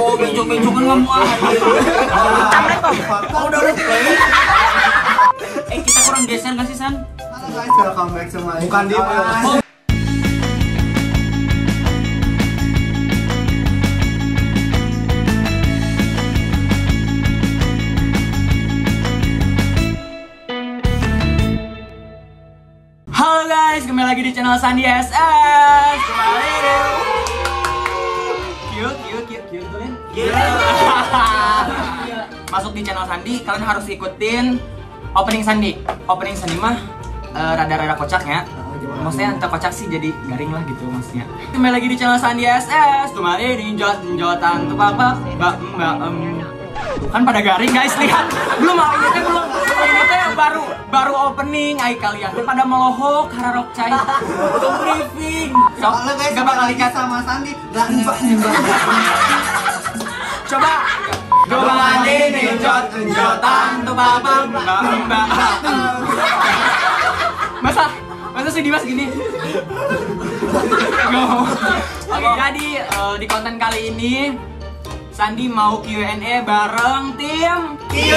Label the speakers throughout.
Speaker 1: Oh, bencong-bencongan nggak mau. Udah. Kita kurang geser nggak sih, San?
Speaker 2: Halo guys, welcome back semua. Bukan di
Speaker 1: Halo guys, kembali lagi di channel Sandi SS. Kembali deh. Cute tuh kan? Masuk di channel Sandi, kalian harus ikutin opening Sandi. Opening Sandi mah rada-rada kocak ya. Maksudnya entah kocak sih jadi garing lah gitu maksudnya. Kembali lagi di channel Sandi SS. Kembali di jotan tuh apa? Kan pada garing guys, lihat. Belum ini teh baru opening ai kalian teh pada melohok hararok cai. Belum briefing.
Speaker 2: Sok guys,
Speaker 1: enggak bakal ikat
Speaker 2: sama Sandi.
Speaker 1: Coba. Kembali di jotan tuh Masa sih Dimas gini? Oke, jadi di konten kali ini Sandi mau Q&A bareng tim Q.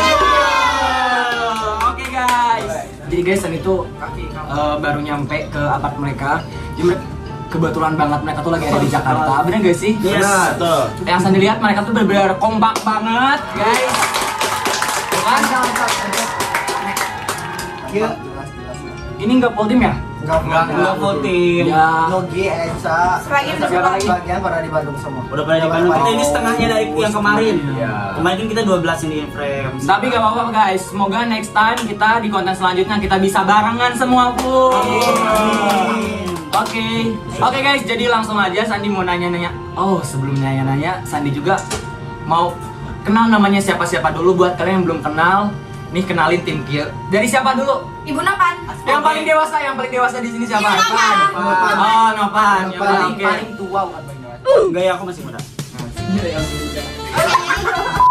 Speaker 1: Oke guys. Jadi guys, Sandi tuh baru nyampe ke apart mereka. Jadi kebetulan banget mereka tuh lagi ada di Jakarta. Bener gak sih?
Speaker 2: Yes, betul.
Speaker 1: Yang Sandi lihat mereka tuh benar-benar kompak banget, guys. Kan? Ini nggak full tim ya?
Speaker 2: Enggak full tim.
Speaker 1: Ya.
Speaker 2: Nogi, Ensa. Sebagian pada di Bandung semua.
Speaker 3: Udah pada di Bandung. Kita ini setengahnya dari yang kemarin. Kemarin kan kita 12 ini in frame.
Speaker 1: Tapi gak apa-apa guys. Semoga next time kita di konten selanjutnya kita bisa barengan semua full. Oke guys, jadi langsung aja Sandi mau nanya-nanya. Oh, sebelum nanya-nanya, Sandi juga mau kenal namanya siapa-siapa dulu buat kalian yang belum kenal. Nih, kenalin tim Q. Dari siapa dulu?
Speaker 4: Ibu Nopan.
Speaker 1: Yang paling dewasa di sini siapa?
Speaker 4: Nopan.
Speaker 1: Oh, Nopan. Yang
Speaker 2: paling tua bukan paling dewasa.
Speaker 3: Enggak ya, aku masih muda.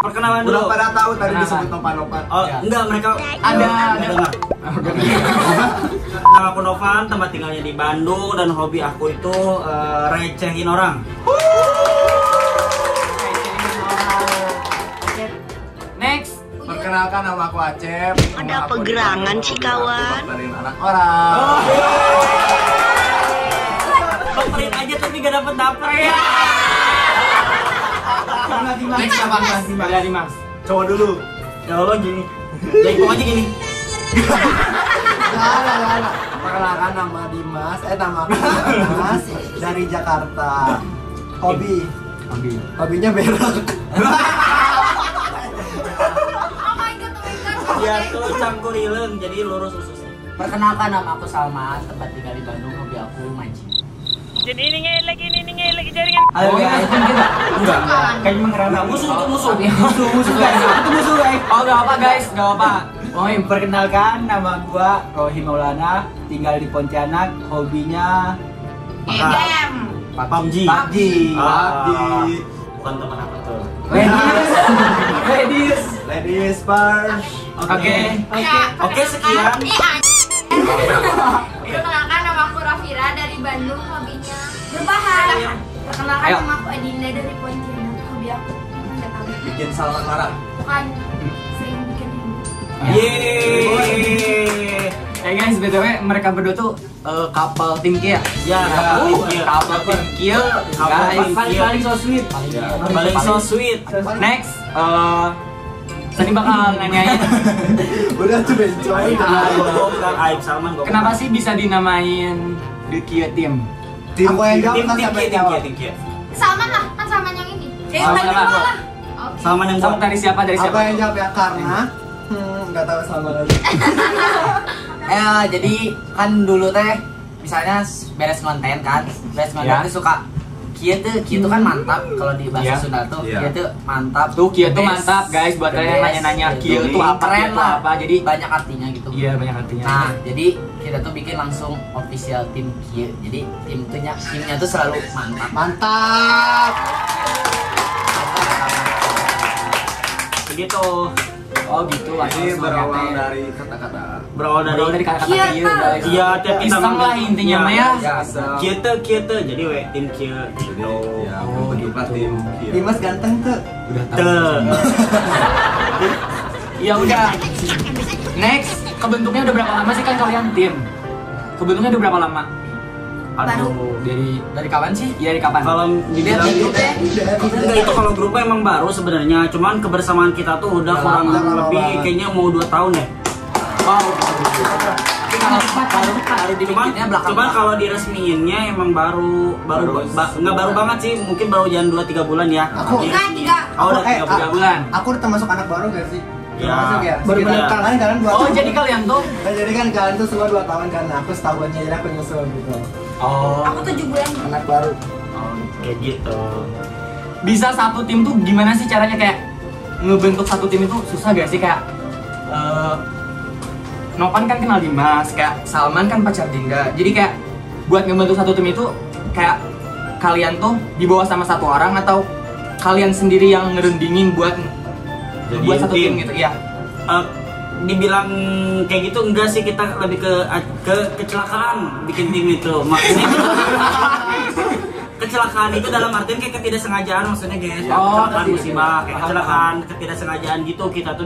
Speaker 3: Perkenalan dulu.
Speaker 2: Udah pada tahu tadi disebut Nopan.
Speaker 3: Oh, enggak, mereka
Speaker 1: ada
Speaker 3: dengar. Nama aku Novan, tempat tinggalnya di Bandung dan hobi aku itu recehin orang.
Speaker 1: Next.
Speaker 2: Perkenalkan, nama aku Acep.
Speaker 4: Ada pegerangan sih kawan.
Speaker 2: Dari anak orang.
Speaker 3: Baperin aja tapi gak dapet ya.
Speaker 1: Next siapa? Dimas.
Speaker 2: Cowok dulu.
Speaker 3: Ya Allah gini. Jadi pokoknya gini.
Speaker 2: Gak. Perkenalkan, nama Dimas. Nama aku Dimas dari Jakarta. Hobinya berak.
Speaker 3: Biar tuh cangkurileng jadi lurus ususnya.
Speaker 1: Perkenalkan, nama aku Salman, tempat tinggal di Bandung, hobi aku mancing.
Speaker 4: Jadi ini ngelek jaringan.
Speaker 1: Ayo guys,
Speaker 3: Enggak.
Speaker 1: Kayaknya mengerana
Speaker 3: Musuh itu musuh.
Speaker 1: Musuh guys. Itu musuh guys. Oh, enggak apa guys, enggak apa.
Speaker 5: Oh, perkenalkan, nama gua Rohi Maulana, tinggal di Pontianak, hobinya
Speaker 4: Game.
Speaker 3: PUBG. Bukan teman apa tuh.
Speaker 2: Ladies first.
Speaker 3: Oke, sekian.
Speaker 4: Perkenalkan, nama aku Rafira dari Bandung, hobinya berbahan. Perkenalkan, nama aku Adinda dari Pontianak, hobi aku nggak tahu.
Speaker 2: Bikin Salman marah.
Speaker 4: Bukan sering bikin ini.
Speaker 3: Yeay.
Speaker 1: Guys, BTW mereka berdua tuh couple tim Q ya?
Speaker 3: Ya,
Speaker 1: Couple tim Q. Guys,
Speaker 5: paling so sweet.
Speaker 3: Paling so sweet.
Speaker 1: Next, Sandi bakal nanyain
Speaker 2: Udah tuh bencoy.
Speaker 3: Aib Salman.
Speaker 1: kenapa sih bisa dinamain The Q Team?
Speaker 2: Aku yang jawab,
Speaker 3: Tim
Speaker 2: kan siapa yang jawab?
Speaker 4: Salman lah, kan Salman yang ini.
Speaker 1: Oh,
Speaker 4: Salman
Speaker 1: Salman.
Speaker 4: lah. Oke.
Speaker 3: Salman yang
Speaker 1: Sama dari siapa?
Speaker 2: Aku yang jawab ya, karena nggak tahu sama lagi.
Speaker 6: Jadi kan dulu teh misalnya beres konten tuh suka Kia tuh kan mantap kalau di bahasa Sunda tuh. Kia tuh mantap.
Speaker 1: Tuh Q tuh mantap guys buat kalian yang nanya-nanya Q tuh apa?
Speaker 6: Keren
Speaker 1: Q tuh
Speaker 6: lah.
Speaker 1: apa? Jadi
Speaker 6: Banyak artinya gitu.
Speaker 1: iya banyak artinya.
Speaker 6: Nah, jadi kita tuh bikin langsung official tim Kia. Jadi timnya tuh selalu mantap.
Speaker 2: Mantap.
Speaker 3: begitu.
Speaker 1: Oh gitu.
Speaker 2: Jadi berawal dari kata-kata.
Speaker 3: Berawal dari
Speaker 1: kata-kata
Speaker 4: Kieu,
Speaker 1: kieu, guys.
Speaker 3: iya tiap kita
Speaker 1: Iseng lah intinya mah ya.
Speaker 3: kieu teh jadi we tim kieu gitu.
Speaker 2: Ya, bentuklah tim.
Speaker 7: Dimas ganteng tuh.
Speaker 2: Udah tahu.
Speaker 3: Teu.
Speaker 1: Ya udah. Next, kebentuknya udah berapa lama sih kan kalian tim? Kebentuknya udah berapa lama?
Speaker 3: Aduh,
Speaker 1: Dari kapan sih? Ya dari kapan?
Speaker 3: kalau dibilang enggak itu kalau grupnya emang baru sebenarnya, cuman kebersamaan kita tuh udah kurang lebih kayaknya mau 2 tahun ya.
Speaker 1: Wow. Baru dibikinnya belakang.
Speaker 3: Cuman kalau diresmiinnya emang baru nggak baru banget sih, mungkin baru jalan 2-3 bulan ya.
Speaker 7: Aku-
Speaker 4: Tiga.
Speaker 3: Oh, udah 3 bulan.
Speaker 7: Aku udah termasuk anak baru gak sih?
Speaker 3: Ya.
Speaker 7: Termasuk ya.
Speaker 3: Baru
Speaker 7: Sekitar
Speaker 3: bener.
Speaker 7: kalian 2
Speaker 1: Oh,
Speaker 7: tahun.
Speaker 1: jadi kalian tuh
Speaker 7: Nah, jadi kan kalian tuh semua 2 tahun kan. Aku setahunnya jadi aku nyusul gitu.
Speaker 4: Aku 7 bulan.
Speaker 7: Anak baru.
Speaker 3: Kayak gitu.
Speaker 1: bisa satu tim tuh gimana sih caranya kayak ngebentuk satu tim itu susah gak sih kayak Nopan kan kenal Dimas, kayak Salman kan pacar Dinda. Jadi kayak buat ngebentuk satu tim itu kayak kalian tuh dibawa sama satu orang atau kalian sendiri yang ngerendingin buat
Speaker 3: Jadiin
Speaker 1: buat satu tim
Speaker 3: tim.
Speaker 1: gitu. Iya.
Speaker 3: Dibilang kayak gitu enggak sih, kita lebih ke kecelakaan bikin tim itu. Maksudnya kecelakaan itu dalam artian kayak ketidaksengajaan maksudnya guys.
Speaker 1: Oh,
Speaker 3: Kecelakaan musibah, kayak kecelakaan ketidaksengajaan gitu. Kita tuh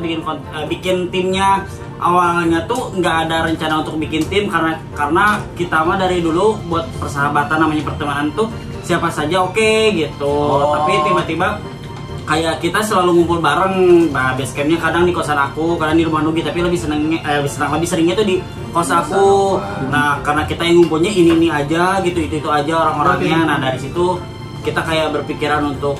Speaker 3: bikin timnya awalnya tuh nggak ada rencana untuk bikin tim karena kita mah dari dulu buat persahabatan namanya pertemanan tuh siapa saja oke gitu. Tapi tiba-tiba kayak kita selalu ngumpul bareng, base campnya kadang di kosan aku, kadang di rumah Nugi, tapi lebih seringnya tuh di kos aku. Nah, karena kita yang ngumpulnya ini aja gitu, itu aja orang-orangnya. Nah, dari situ kita kayak berpikiran untuk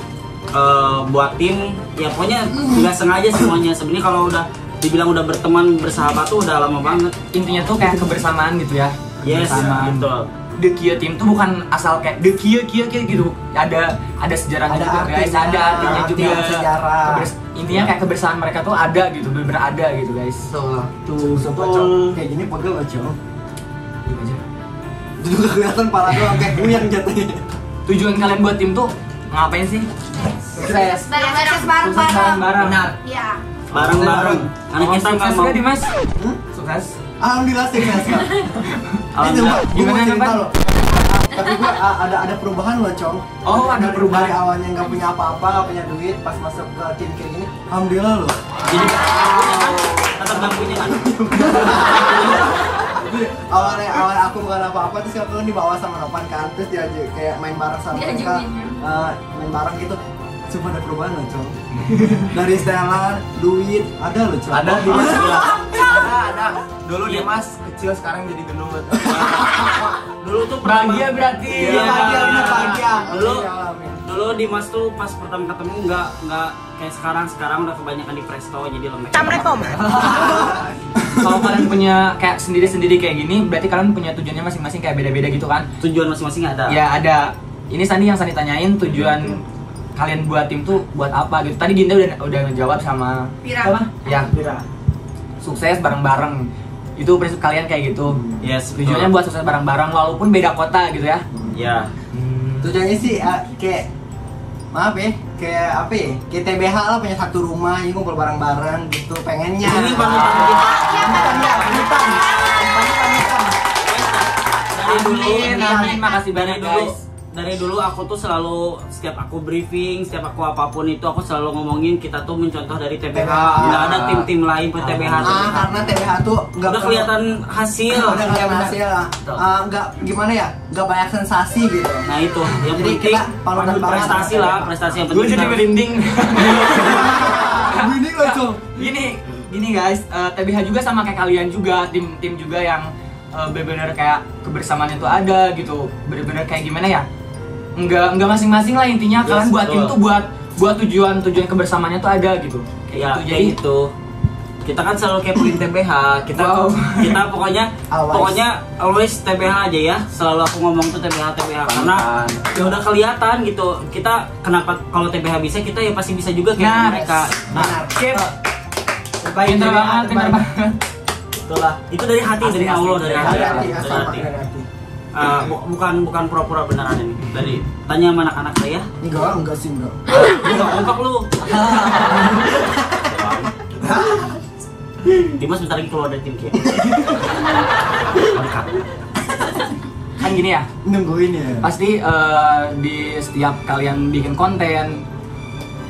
Speaker 3: buat tim. Ya pokoknya nggak sengaja semuanya. Sebenarnya kalau udah dibilang udah berteman, bersahabat tuh udah lama banget.
Speaker 1: Intinya tuh kayak kebersamaan gitu ya.
Speaker 3: Yes,
Speaker 1: Kebersamaan.
Speaker 3: betul.
Speaker 1: The Kia Team tuh bukan asal kayak The Kia gitu. Ada sejarahnya
Speaker 7: Ada
Speaker 1: juga guys,
Speaker 7: artinya,
Speaker 1: ada artinya juga.
Speaker 7: sejarah.
Speaker 1: Intinya kayak kebersamaan mereka tuh ada gitu, bener-bener ada gitu guys.
Speaker 7: Tuh, kayak gini pegel loh, Cong.
Speaker 1: Gitu aja.
Speaker 7: Itu juga kelihatan pala doang kayak buyang jatuhnya.
Speaker 1: Tujuan kalian buat tim tuh ngapain sih? Sukses.
Speaker 4: Sukses bareng-bareng.
Speaker 1: Bareng-bareng.
Speaker 6: Benar.
Speaker 4: Iya.
Speaker 3: Bareng-bareng. Karena kita nggak
Speaker 1: sukses
Speaker 3: mau.
Speaker 1: gak Dimas? Sukses.
Speaker 7: Alhamdulillah sih guys.
Speaker 3: Alhamdulillah.
Speaker 1: Gimana,
Speaker 7: cerita
Speaker 1: Nopan?
Speaker 7: loh. Tapi gua ada perubahan loh, Cong.
Speaker 1: Oh, ada perubahan.
Speaker 7: Dari awalnya nggak punya apa-apa, nggak punya duit, pas masuk ke tim kayak gini, alhamdulillah loh.
Speaker 1: Jadi
Speaker 3: Tetap nggak punya kan?
Speaker 7: Jadi awal aku bukan apa-apa, terus aku dibawa sama Nopan kan, terus diajak kayak main bareng sama mereka, main bareng gitu. Cuma ada perubahan loh, Cong. Dari setelan, duit, ada loh, Cong.
Speaker 1: ada
Speaker 7: Oh,
Speaker 1: Dimas.
Speaker 6: Ada. Dulu Dimas kecil, sekarang jadi gendut.
Speaker 3: Dulu tuh
Speaker 1: Bahagia berarti.
Speaker 3: Iya,
Speaker 7: bahagia.
Speaker 3: Dulu Dimas tuh pas pertama ketemu nggak kayak sekarang udah kebanyakan di Presto jadi lembek.
Speaker 1: Kalau kalian punya kayak sendiri-sendiri kayak gini, berarti kalian punya tujuannya masing-masing kayak beda-beda gitu kan?
Speaker 3: Tujuan masing-masing ada.
Speaker 1: Ya ada. Ini Sandi yang Sandi tanyain tujuan kalian buat tim tuh buat apa gitu. Tadi Dinda udah ngejawab sama
Speaker 4: Pira.
Speaker 1: apa? Ya, sukses bareng-bareng. Itu prinsip kalian kayak gitu.
Speaker 3: Yes.
Speaker 1: Tujuannya buat sukses bareng-bareng walaupun beda kota gitu ya.
Speaker 3: Ya.
Speaker 7: Tujuannya sih kayak maaf ya, kayak apa ya? Kayak TBH lah, punya satu rumah, jadi ngumpul bareng-bareng gitu, pengennya.
Speaker 3: Ini panutan kita.
Speaker 1: Amin, makasih banyak guys.
Speaker 3: Dari dulu aku tuh selalu setiap aku briefing, setiap aku apapun itu aku selalu ngomongin kita tuh mencontoh dari TBH. Nggak ada tim-tim lain ke TBH.
Speaker 7: Karena TBH tuh nggak
Speaker 3: Udah kelihatan hasil.
Speaker 7: udah kelihatan hasil lah. Nggak gimana ya, nggak banyak sensasi gitu.
Speaker 3: Nah itu yang
Speaker 7: Jadi
Speaker 3: penting
Speaker 7: kita panutan banget.
Speaker 3: prestasi lah, prestasi yang
Speaker 1: Gue
Speaker 3: penting.
Speaker 1: jadi merinding.
Speaker 7: Ini loh, Cong.
Speaker 1: Gini guys, TBH juga sama kayak kalian juga, tim juga yang benar-benar kayak kebersamaan itu ada gitu, benar-benar kayak gimana ya? Enggak masing-masing lah intinya.
Speaker 3: Yes,
Speaker 1: Kalian buat tim
Speaker 3: betul.
Speaker 1: tuh buat tujuan kebersamaannya tuh ada gitu. Kayak
Speaker 3: Ya,
Speaker 1: gitu.
Speaker 3: jadi
Speaker 1: Jadi
Speaker 3: itu kita kan selalu kepoin TBH. Kita
Speaker 1: Wow.
Speaker 3: kita pokoknya
Speaker 7: Always.
Speaker 3: always TBH aja ya. Selalu aku ngomong tuh TBH karena ya udah kelihatan gitu. Kita kenapa kalau TBH bisa, kita ya pasti bisa juga kayak
Speaker 1: Nah,
Speaker 3: mereka.
Speaker 7: Benar.
Speaker 1: pinter banget, pinter banget.
Speaker 3: Itulah. Itu dari hati, dari Allah, dari hati.
Speaker 7: Dari hati,
Speaker 3: Dari
Speaker 7: sama
Speaker 3: hati.
Speaker 7: dari hati.
Speaker 3: Bukan pura-pura beneran ini. Dari tanya sama anak-anak saya.
Speaker 7: Enggak sih enggak.
Speaker 3: Enggak kompak lu. Dimas bentar lagi keluar dari tim Kia.
Speaker 1: Kan gini ya,
Speaker 7: Nungguin ya.
Speaker 1: pasti di setiap kalian bikin konten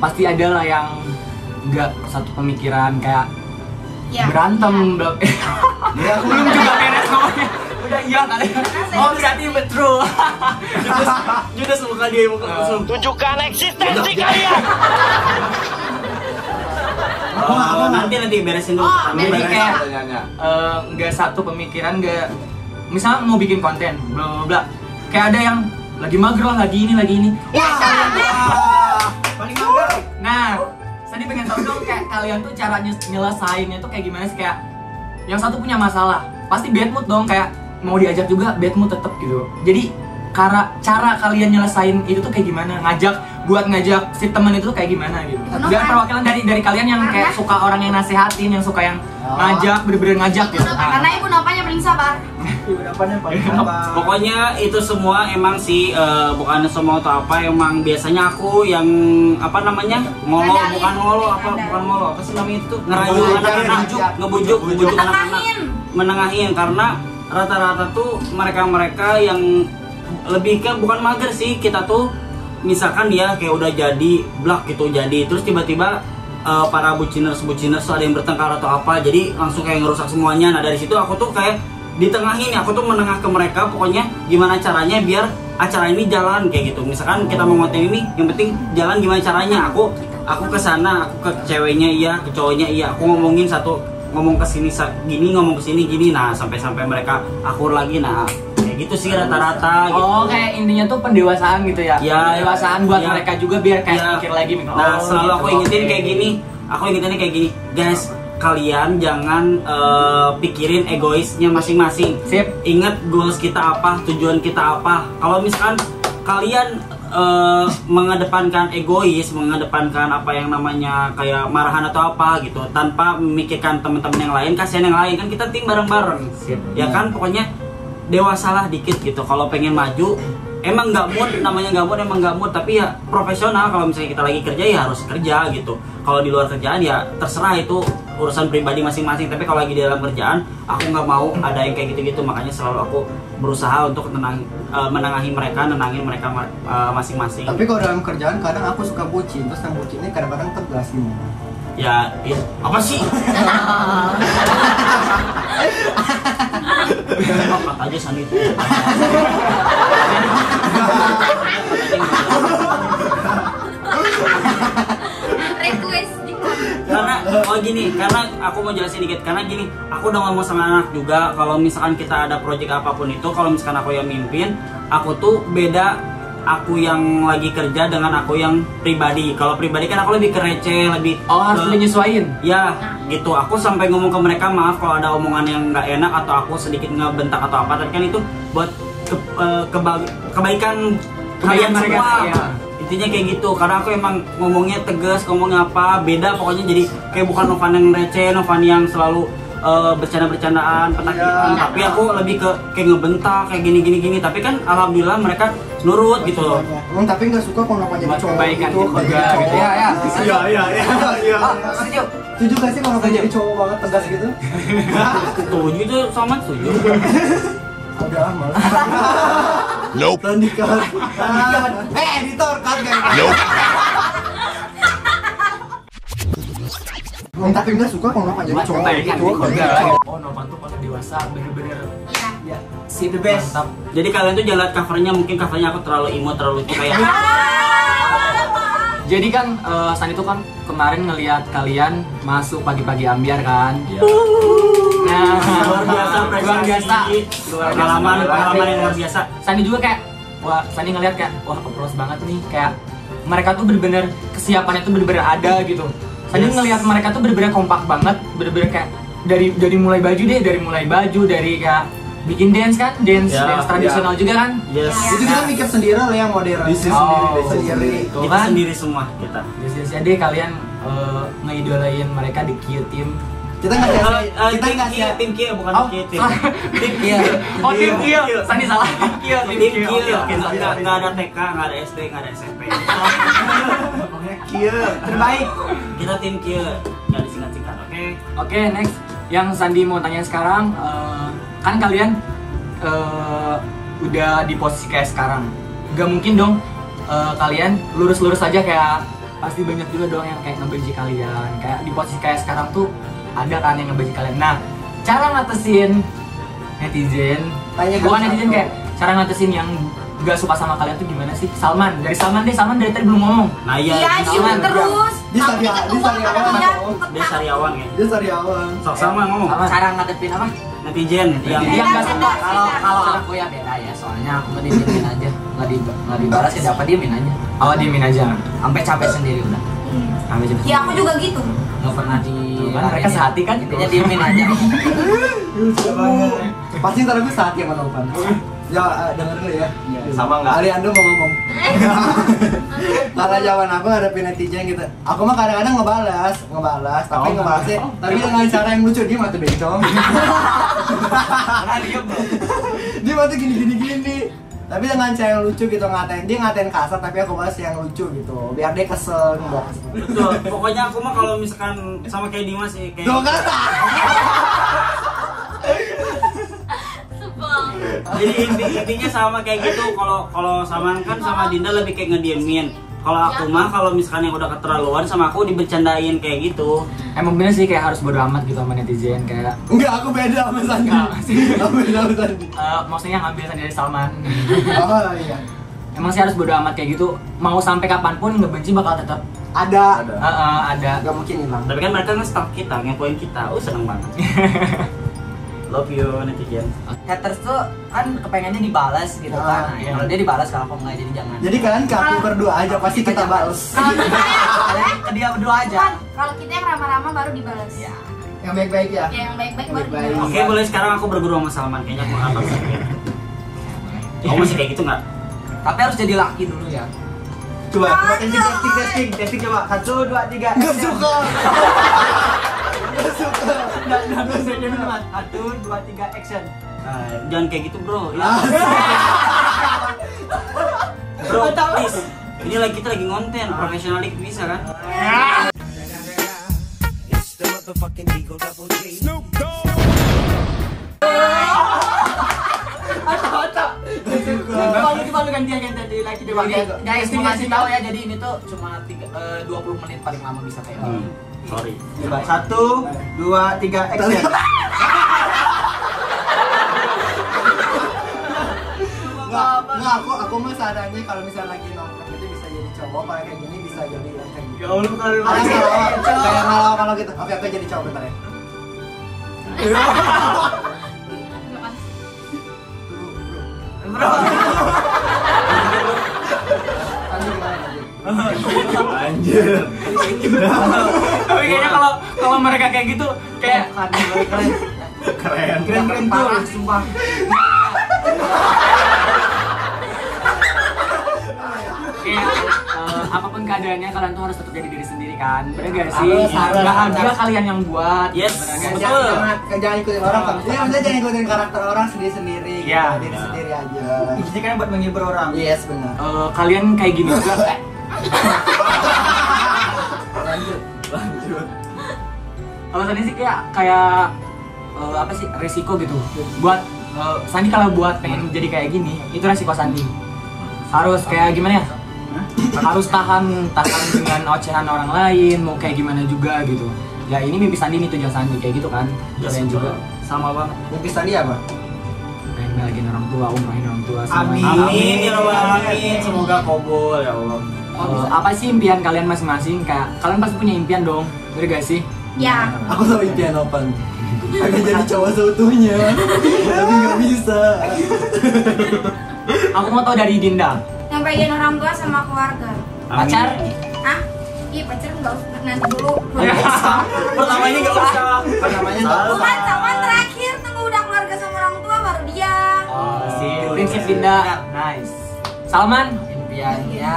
Speaker 1: pasti ada lah yang nggak satu pemikiran, kayak
Speaker 4: Ya.
Speaker 1: berantem
Speaker 7: Ya aku
Speaker 1: belum juga beres ngomongnya udah iya kali. Oh berarti betul.
Speaker 3: Judas muka dia muka langsung.
Speaker 8: Tunjukkan eksistensi kalian.
Speaker 3: Nanti beresin dulu.
Speaker 1: Jadi kayak nggak satu pemikiran, nggak misalnya mau bikin konten bla bla bla, kayak ada yang lagi mager lah, lagi ini
Speaker 5: Paling mager.
Speaker 1: nah tadi pengen tahu dong kayak kalian tuh cara nyelesainnya tuh kayak gimana sih, kayak yang satu punya masalah pasti bad mood dong, kayak mau diajak juga bad mood tetep gitu. Jadi cara kalian nyelesain itu tuh kayak gimana, ngajak si teman itu tuh kayak gimana gitu. Biar perwakilan dari kalian yang kayak suka orang yang nasehatin, yang suka yang ngajak, bener-bener ngajak gitu.
Speaker 4: Karena ibu Nopanya paling sabar.
Speaker 5: Ibu Nopanya paling sabar.
Speaker 3: Pokoknya itu semua emang sih bukan semua atau apa, emang biasanya aku yang apa namanya bukan ngolo apa sih namanya itu, ngerayu anak-anak, ngebujuk anak-anak, menengahin, karena rata-rata tuh mereka yang lebih ke bukan mager sih, kita tuh misalkan dia kayak udah jadi blak gitu, jadi terus tiba-tiba para buciners tuh ada yang bertengkar atau apa, jadi langsung kayak ngerusak semuanya. Nah dari situ aku tuh kayak ditengahin, aku tuh menengah ke mereka, pokoknya gimana caranya biar acara ini jalan kayak gitu. Misalkan kita mau ngonten ini, yang penting jalan gimana caranya. Aku ke sana, aku ke ceweknya iya, ke cowoknya iya, aku ngomong ke sini gini, ngomong ke sini gini, nah sampai mereka akur lagi. Nah kayak gitu sih rata-rata gitu.
Speaker 1: Oh kayak intinya tuh pendewasaan gitu ya, pendewasaan buat mereka juga biar kayak mikir lagi.
Speaker 3: Nah selalu
Speaker 1: gitu.
Speaker 3: aku ingetin kayak gini, guys, kalian jangan pikirin egoisnya masing-masing.
Speaker 1: Sip.
Speaker 3: Ingat goals kita apa, tujuan kita apa. Kalau misalkan kalian mengedepankan egois, mengedepankan apa yang namanya kayak marahan atau apa gitu, tanpa memikirkan teman-teman yang lain, kasihan yang lain, kan kita tim bareng-bareng. Ya kan, pokoknya dewasalah dikit gitu. Kalau pengen maju, emang nggak mood, tapi ya profesional. Kalau misalnya kita lagi kerja ya harus kerja gitu. Kalau di luar kerjaan ya terserah, itu urusan pribadi masing-masing. Tapi kalau lagi di dalam kerjaan, aku nggak mau ada yang kayak gitu-gitu. Makanya selalu aku berusaha untuk menenangin mereka masing-masing.
Speaker 7: Tapi kalau dalam kerjaan kadang aku suka bucin, terus yang bucinnya kadang-kadang tegas gimana?
Speaker 3: Ya, apa sih? Apa aja Sandi itu?
Speaker 4: Request di
Speaker 3: karena aku mau jelasin dikit, karena gini, aku udah ngomong sama anak juga, kalau misalkan kita ada project apapun itu, kalau misalkan aku yang mimpin, aku tuh beda, aku yang lagi kerja dengan aku yang pribadi. Kalau pribadi kan aku lebih receh, lebih
Speaker 1: harus menyesuaiin.
Speaker 3: Ya, gitu. Aku sampai ngomong ke mereka, maaf kalau ada omongan yang nggak enak atau aku sedikit ngebentak atau apa, tapi kan itu buat kebaikan kalian semua. Ya. Intinya kayak gitu, karena aku emang ngomongnya tegas, ngomongnya apa, beda pokoknya, jadi kayak bukan Novan yang receh, Novan yang selalu bercanda-bercandaan, petakilan, tapi aku lebih ke kayak ngebentak, kayak gini, tapi kan alhamdulillah mereka nurut gitu loh.
Speaker 7: Tapi nggak suka kalau Novan jadi cowok gitu,
Speaker 1: gitu. Ya.
Speaker 7: Setuju gak sih kalau Novan jadi cowok banget tegas gitu?
Speaker 3: Setuju itu, sama setuju.
Speaker 7: Udah malah.
Speaker 8: Nope.
Speaker 7: Tandikan. Editor kan guys.
Speaker 8: Nope.
Speaker 7: Tapi nggak suka kalau Novan jadi cowok gitu.
Speaker 1: Oh Novan tuh pas dewasa bener-bener
Speaker 4: Iya.
Speaker 5: Si the best.
Speaker 1: mantap.
Speaker 3: Jadi kalian tuh jangan lihat covernya, mungkin covernya aku terlalu emo, terlalu lucu kayak.
Speaker 1: Jadi kan Sandi tuh kan kemarin ngelihat kalian masuk pagi-pagi ambiar kan. Nah,
Speaker 3: Luar biasa, pengalaman yang luar biasa.
Speaker 1: Sandi juga kayak, wah Sandi ngelihat kayak, wah applause banget nih, kayak mereka tuh bener-bener kesiapannya tuh bener-bener ada gitu. Sandi ngelihat mereka tuh bener-bener kompak banget, bener-bener kayak dari mulai baju, dari kayak bikin dance tradisional juga kan.
Speaker 3: Yes.
Speaker 7: Itu kita mikir sendiri lah yang modern. Sendiri.
Speaker 3: Kita sendiri semua kita.
Speaker 1: Jadi kalian ngeidolain mereka di Q Team.
Speaker 7: Kita nggak siap.
Speaker 3: Tim Kia bukan Kia tim. Tim Kia.
Speaker 1: Oh tim Q, Sandi salah.
Speaker 3: Tim Kia. Nggak ada TK, nggak ada SD, nggak ada SMP.
Speaker 5: Kia terbaik.
Speaker 3: Kita tim Kia. Nggak disingkat-singkat, oke?
Speaker 1: Oke, next. Yang Sandi mau tanya sekarang, kan kalian udah di posisi kayak sekarang, gak mungkin dong kalian lurus-lurus aja, kayak pasti banyak juga dong yang kayak ngebenci kalian. Kayak di posisi kayak sekarang tuh ada kan yang ngebenci kalian. Nah, cara ngatasin netizen, bukan netizen, kayak cara ngatasin yang gak suka sama kalian tuh gimana sih? Salman, dari Salman deh. Salman dari tadi belum ngomong.
Speaker 3: Nah iya,
Speaker 4: Salman terus.
Speaker 7: Dia
Speaker 3: Sariawan ya.
Speaker 7: Dia Sariawan.
Speaker 3: Sok sama ngomong.
Speaker 6: Cara ngadepin apa?
Speaker 3: Netizen yang
Speaker 1: gak suka.
Speaker 6: Kalau aku ya beda ya, soalnya aku ngediemin aja, nggak dibalas ya dapat diemin aja.
Speaker 1: Oh, diemin aja.
Speaker 6: Sampai capek sendiri udah.
Speaker 1: Sampai jam.
Speaker 4: Ya aku juga gitu.
Speaker 6: Nggak pernah di.
Speaker 1: Mereka sehati kan?
Speaker 6: Intinya diemin aja.
Speaker 7: Pasti ntar gue saat yang mana Opan. Ya denger dulu ya.
Speaker 5: Sama nggak?
Speaker 7: Ariando mau ngomong. Kalau jawaban aku ngadepin netizen gitu. Aku mah kadang-kadang ngebalas, tapi ngebalasnya tapi dengan cara yang lucu. Dia mah tuh bencong. Dia mah tuh gini. Tapi dengan cara yang lucu gitu, dia ngatain kasar tapi aku balas yang lucu gitu. Biar dia kesel ngebox.
Speaker 3: betul. Pokoknya aku mah kalau misalkan sama kayak Dimas sih kayak
Speaker 7: Tuh kata.
Speaker 3: jadi intinya sama kayak gitu. Kalau Saman kan sama Dinda lebih kayak ngediemin. Kalau aku mah kalau misalkan yang udah keterlaluan sama aku dibercandain kayak gitu.
Speaker 1: Emang bener sih kayak harus bodo amat gitu sama netizen kayak.
Speaker 7: Enggak, aku beda sama Sandi. Aku beda sama Sandi.
Speaker 1: Maksudnya ngambil Sandi dari Salman.
Speaker 7: Oh iya.
Speaker 1: Emang sih harus bodo amat kayak gitu. Mau sampai kapanpun ngebenci bakal tetap
Speaker 7: Ada.
Speaker 1: ada.
Speaker 7: Gak mungkin hilang.
Speaker 3: Tapi kan mereka nge-stalk kita, ngepoin kita. Seneng banget. Love you netizen.
Speaker 6: Haters tuh kan kepengennya dibalas gitu kan. Nah,
Speaker 1: iya.
Speaker 6: kalau dia dibalas kalau aku nggak, jadi jangan.
Speaker 7: Jadi kalian ke aku berdua aja pasti kita balas.
Speaker 4: Kalau kita
Speaker 6: Kalian ke dia berdua aja.
Speaker 4: kalau kita yang ramah-ramah baru dibalas.
Speaker 6: Ya.
Speaker 7: Yang baik-baik ya.
Speaker 4: Ya, yang baik-baik baru
Speaker 7: Baik-baik.
Speaker 4: dibalas.
Speaker 3: Oke, boleh sekarang aku berguru sama Salman. Kayaknya aku akan paksa dia. Kamu masih kayak gitu nggak?
Speaker 6: Tapi harus jadi laki dulu ya.
Speaker 5: Coba testing coba. 1, 2, 3.
Speaker 7: Gak suka.
Speaker 5: Nggak bisa dia Mas. 1, 2, 3 action.
Speaker 3: Jangan kayak gitu bro. Ya. Bro, please. Ini kita lagi ngonten, profesional dikit bisa kan?
Speaker 1: Coba lu gantian lagi coba.
Speaker 6: Guys, mau ngasih tahu ya, jadi ini tuh cuma 20 menit paling lama bisa kayak gini.
Speaker 3: Sorry.
Speaker 5: Coba 1, 2, 3 action.
Speaker 7: Enggak, aku mah seadanya kalau misalnya lagi nongkrong itu bisa jadi cowok, kalau kayak gini bisa jadi yang kayak gitu.
Speaker 5: Ya Allah,
Speaker 7: Kayak kalau gitu. Oke, aku jadi cowok bentar ya.
Speaker 5: Anjir.
Speaker 1: Tapi kayaknya kalau mereka kayak gitu kayak
Speaker 5: Keren
Speaker 6: Parah, sumpah.
Speaker 1: kayak apapun keadaannya kalian tuh harus tetap jadi diri sendiri kan, bener gak sih?
Speaker 7: Harus.
Speaker 1: Bahagia kalian yang buat.
Speaker 3: Yes.
Speaker 1: Bener gak sih?
Speaker 3: Betul.
Speaker 7: Jangan ikutin orang. Iya, maksudnya jangan ikutin karakter orang sendiri-sendiri.
Speaker 1: Iya.
Speaker 7: Diri sendiri aja.
Speaker 5: Ini kan buat menghibur orang.
Speaker 7: Yes, benar.
Speaker 1: Kalian kayak gini juga.
Speaker 7: Lanjut.
Speaker 1: Kalau tadi sih kayak apa sih, resiko gitu. Buat Sandi kalau buat pengen jadi kayak gini, itu resiko Sandi. Harus kayak gimana ya? Harus tahan dengan ocehan orang lain, mau kayak gimana juga gitu. Ya ini mimpi Sandi nih, tujuan Sandi kayak gitu kan. Kalian juga
Speaker 3: Sama banget.
Speaker 7: Mimpi Sandi apa?
Speaker 1: pengen bahagiain orang tua, umrahin orang tua.
Speaker 5: Amin.
Speaker 3: Amin ya Rabbal Alamin. Semoga kabul ya Allah.
Speaker 1: Apa sih impian kalian masing-masing? Kayak kalian pasti punya impian dong, bener gak sih?
Speaker 4: Ya.
Speaker 7: Aku tahu impian Opan. Pengen jadi cowok seutuhnya, tapi nggak bisa.
Speaker 1: Aku mau tahu dari Dinda.
Speaker 4: Yang bagian orang tua sama keluarga.
Speaker 1: Pacar?
Speaker 4: Ah? Iya, pacar nggak usah, nanti dulu.
Speaker 3: Pertamanya nggak usah.
Speaker 7: Namanya
Speaker 4: Bukan, sama terakhir tunggu udah keluarga sama orang tua baru dia.
Speaker 1: Oh, sih. Prinsip Dinda. Nice. Salman?
Speaker 6: Impiannya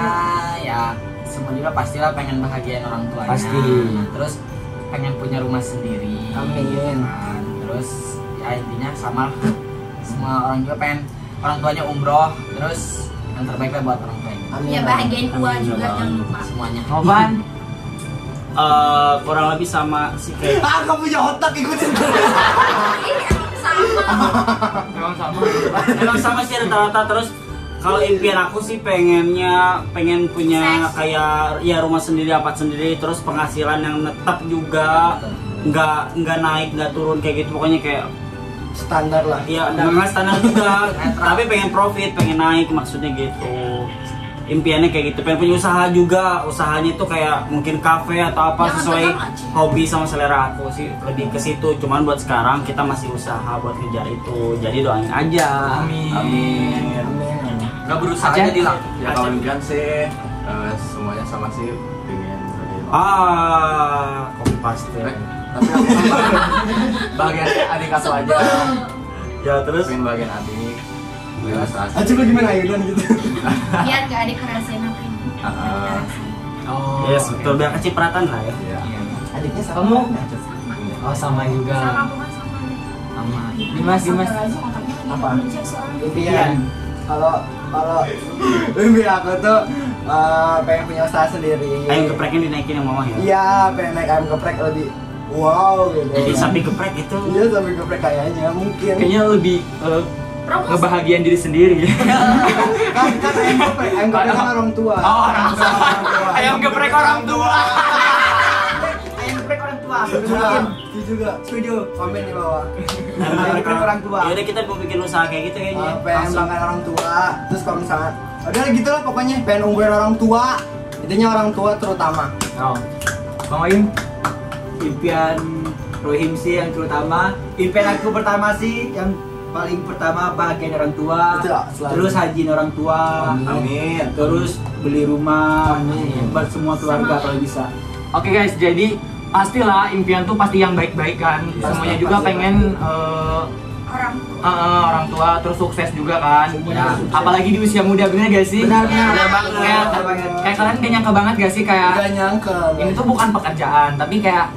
Speaker 6: ya semua juga pastilah pengen bahagiain orang tuanya.
Speaker 1: Pasti.
Speaker 6: Terus pengen punya rumah sendiri.
Speaker 7: Amin.
Speaker 6: Kan. Terus ya intinya sama semua orang juga pengen orang tuanya umroh. Terus yang terbaik lah buat orang tuanya.
Speaker 4: Ya bahagiain gua juga jangan lupa.
Speaker 6: Semuanya.
Speaker 1: Novan?
Speaker 3: kurang lebih sama si kayak
Speaker 7: Kamu punya otak ikutin.
Speaker 1: Memang sama.
Speaker 3: emang sama sih rata-rata. Terus kalau impian aku sih pengen punya kayak ya rumah sendiri, apart sendiri, terus penghasilan yang tetap juga, nggak naik nggak turun kayak gitu, pokoknya kayak
Speaker 7: Standar lah.
Speaker 3: ya nggak standar juga tapi pengen profit, pengen naik maksudnya gitu. Impiannya kayak gitu, pengen punya usaha juga, usahanya tuh kayak mungkin kafe atau apa sesuai hobi sama selera aku sih, lebih ke situ. Cuman buat sekarang kita masih usaha buat ngejar itu, jadi doain aja.
Speaker 1: Amin.
Speaker 6: Gak berusaha aja dilang.
Speaker 9: Ya kalau impian sih semuanya sama sih pengen jadi
Speaker 3: Copy paste.
Speaker 9: tapi aku bagian adik aku aja
Speaker 3: Ya terus
Speaker 9: pengen bagian adik biasa
Speaker 7: Aja lu gimana Ayudan gitu.
Speaker 4: Biar gak ada ngerasain apa ini.
Speaker 1: Oh.
Speaker 3: yes betul, biar kecipratan lah ya.
Speaker 9: ya.
Speaker 7: Adiknya sama.
Speaker 1: Kamu?
Speaker 5: Oh sama juga.
Speaker 4: Sama aku kan sama deh.
Speaker 1: Sama. Dimas.
Speaker 7: Apa?
Speaker 4: Soalnya.
Speaker 7: Impian. Kalau impian aku tuh pengen punya usaha sendiri.
Speaker 3: Ayam gepreknya dinaikin yang mama ya.
Speaker 7: Iya, pengen naik ayam geprek lebih wow gitu.
Speaker 3: Jadi sapi geprek itu.
Speaker 7: Iya, sapi geprek kayaknya mungkin.
Speaker 1: Kayaknya lebih ngebahagiain diri sendiri.
Speaker 7: kan ayam geprek kan orang tua.
Speaker 1: Oh, orang tua. Ayam geprek orang tua.
Speaker 5: Ayam geprek orang tua.
Speaker 7: Itu juga.
Speaker 5: Setuju.
Speaker 7: Komen di bawah.
Speaker 5: Ayam geprek orang tua.
Speaker 3: Ya udah kita mau bikin usaha kayak gitu kayaknya.
Speaker 7: Pengen banggain orang tua. Terus kalau misalnya udah gitu lah pokoknya pengen ungguin orang tua. Intinya orang tua terutama.
Speaker 5: Oh. Bang Oim, impian Rohim sih yang terutama. Impian aku pertama sih yang paling pertama bahagiain orang tua.
Speaker 7: Betul, selalu.
Speaker 5: Terus hajiin orang tua.
Speaker 9: Amin.
Speaker 5: Terus beli rumah buat semua keluarga kalau bisa.
Speaker 1: Oke guys, jadi pastilah impian tuh pasti yang baik-baik kan.
Speaker 9: Iya,
Speaker 1: Semuanya juga
Speaker 7: pasti.
Speaker 1: pengen orang tua terus sukses juga kan.
Speaker 5: Ya.
Speaker 1: Apalagi di usia muda, bener gak sih?
Speaker 5: Benar
Speaker 7: banget.
Speaker 1: Kayak kalian gak nyangka banget gak sih kayak
Speaker 7: Gak nyangka.
Speaker 1: ini tuh bukan pekerjaan, tapi kayak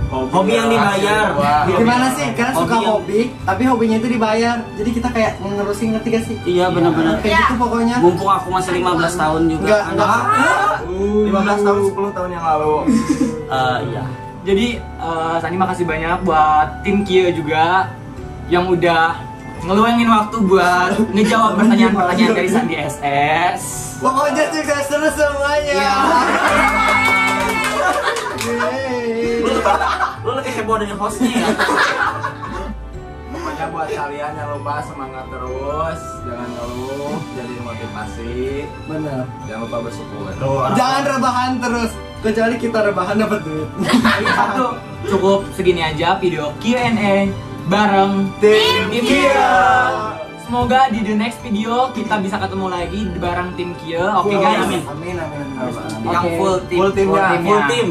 Speaker 3: Hobi yang dibayar.
Speaker 7: Gimana sih? Karena
Speaker 3: Hobi
Speaker 7: suka
Speaker 3: yang-
Speaker 7: hobi, tapi hobinya itu dibayar. Jadi kita kayak ngerusin, ngerti gak sih?
Speaker 3: Iya benar-benar.
Speaker 7: Kayak gitu pokoknya.
Speaker 3: Mumpung aku masih 15 tahun juga.
Speaker 7: Enggak.
Speaker 9: 15 tahun 10 tahun yang lalu
Speaker 3: Iya.
Speaker 1: jadi Sandi makasih banyak buat tim Kia juga yang udah ngeluangin waktu buat ngejawab pertanyaan-pertanyaan dari Sandi SS.
Speaker 7: Pokoknya sukses terus semuanya.
Speaker 3: Lu lebih heboh dari hostnya ya.
Speaker 9: pokoknya buat kalian jangan lupa semangat terus, jangan ngeluh, jadi motivasi,
Speaker 7: Bener.
Speaker 9: jangan lupa bersyukur.
Speaker 7: Jangan rebahan terus. Kecuali kita rebahan dapat duit.
Speaker 1: Satu, cukup segini aja video Q&A bareng
Speaker 7: Tim
Speaker 1: Kia. Semoga di the next video kita bisa ketemu lagi bareng tim Kia. Oke guys.
Speaker 3: Amin.
Speaker 7: Amin.
Speaker 6: Yang
Speaker 1: Oke.
Speaker 6: full tim.
Speaker 9: Full timnya.
Speaker 3: Full tim.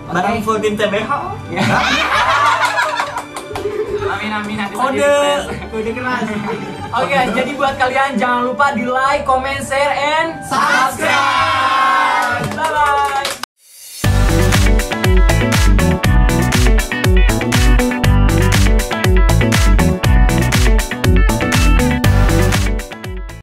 Speaker 3: Bareng full tim TBH.
Speaker 1: Ya. Amin nanti
Speaker 5: Kode keras.
Speaker 1: Oke guys, jadi buat kalian jangan lupa di like, comment, share, and
Speaker 7: Subscribe.